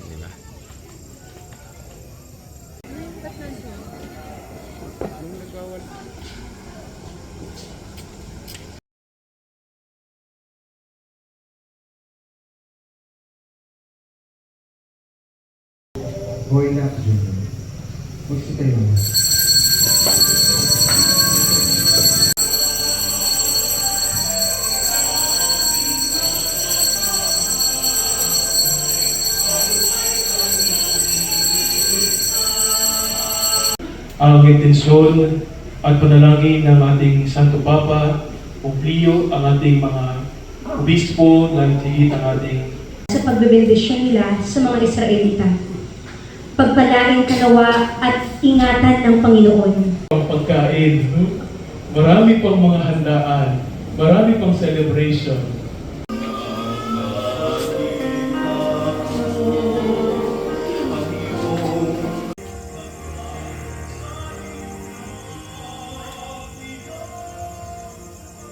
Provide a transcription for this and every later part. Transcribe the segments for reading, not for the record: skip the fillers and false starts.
di ba? Going up, Junior. Gusto tayo mo. Ang intensyon at panalangin ng ating Santo Papa, Publio, ang ating mga obispo, lalo higit ang ating sa pagbebendisyon nila sa mga Israelita. Pagpalain kanawa at ingatan ng Panginoon. ang pagkain. Marami pang mga handaan, marami pang celebration.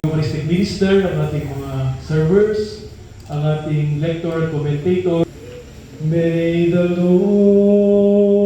Eucharistic minister, ang ating mga servers, ang ating lector, commentator. May the Lord